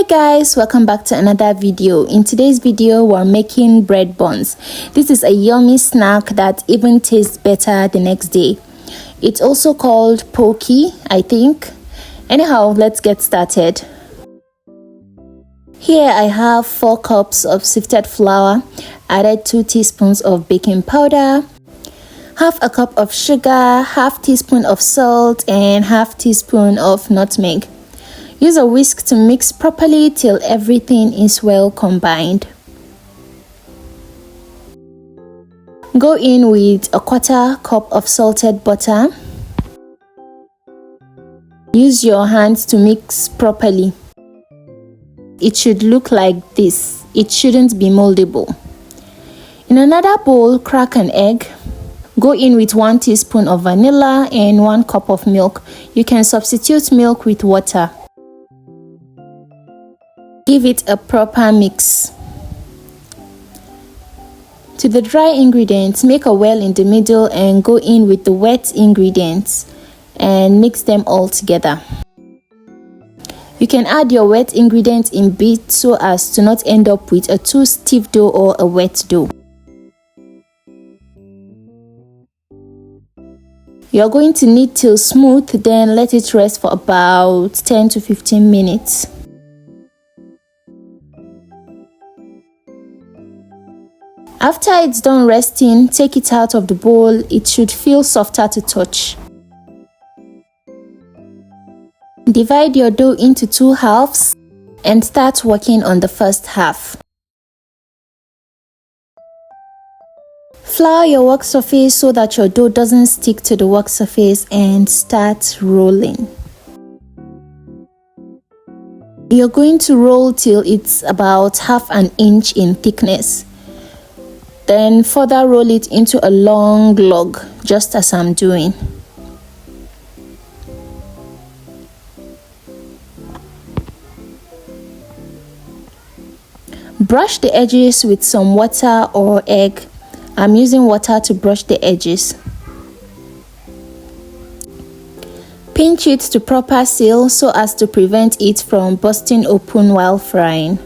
Guys, welcome back to another video. In today's video we're making bread buns. This is a yummy snack that even tastes better the next day. It's also called Poki, I think. Anyhow, let's get started. Here I have 4 cups of sifted flour, added 2 teaspoons of baking powder, half a cup of sugar, half teaspoon of salt, and half teaspoon of nutmeg. Use a whisk to mix properly till everything is well combined. Go in with a 1/4 cup of salted butter. Use your hands to mix properly. It should look like this. It shouldn't be moldable. In another bowl, crack an egg. Go in with 1 teaspoon of vanilla and 1 cup of milk. You can substitute milk with water. Give it a proper mix. To the dry ingredients, make a well in the middle and go in with the wet ingredients and mix them all together. You can add your wet ingredients in bits so as to not end up with a too stiff dough or a wet dough. You're going to knead till smooth, then let it rest for about 10 to 15 minutes. After it's done resting, take it out of the bowl. It should feel softer to touch. Divide your dough into 2 halves and start working on the first half. Flour your work surface so that your dough doesn't stick to the work surface and start rolling. You're going to roll till it's about half an inch in thickness. Then further roll it into a long log, just as I'm doing. Brush the edges with some water or egg. I'm using water to brush the edges. Pinch it to proper seal so as to prevent it from busting open while frying.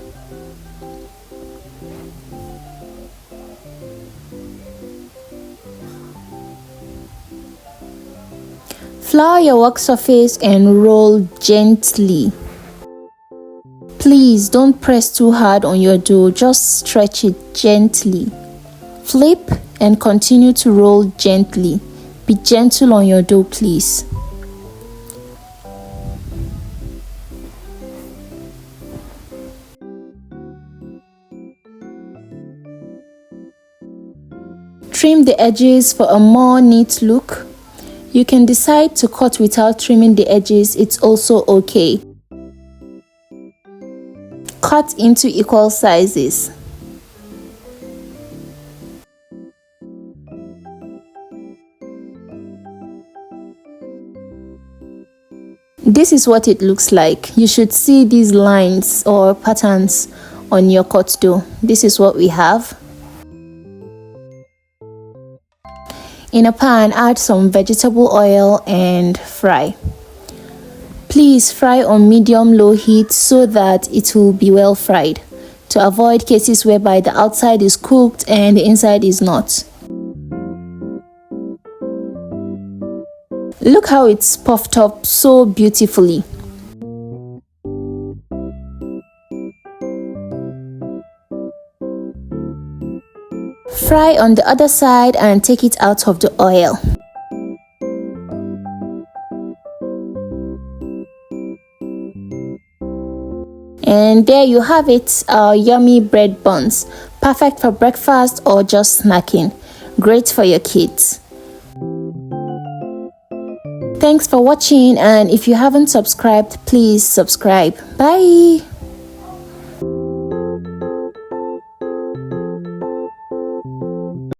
Flour your work surface and roll gently. Please don't press too hard on your dough, just stretch it gently. Flip and continue to roll gently. Be gentle on your dough, please. Trim the edges for a more neat look. You can decide to cut without trimming the edges, it's also okay. Cut into equal sizes. This is what it looks like. You should see these lines or patterns on your cut dough. This is what we have. In a pan, add some vegetable oil and fry. Please fry on medium-low heat so that it will be well fried, to avoid cases whereby the outside is cooked and the inside is not. Look how it's puffed up so beautifully. Fry on the other side and take it out of the oil. And there you have it, our yummy bread buns. Perfect for breakfast or just snacking. Great for your kids. Thanks for watching, and if you haven't subscribed, please subscribe. Bye!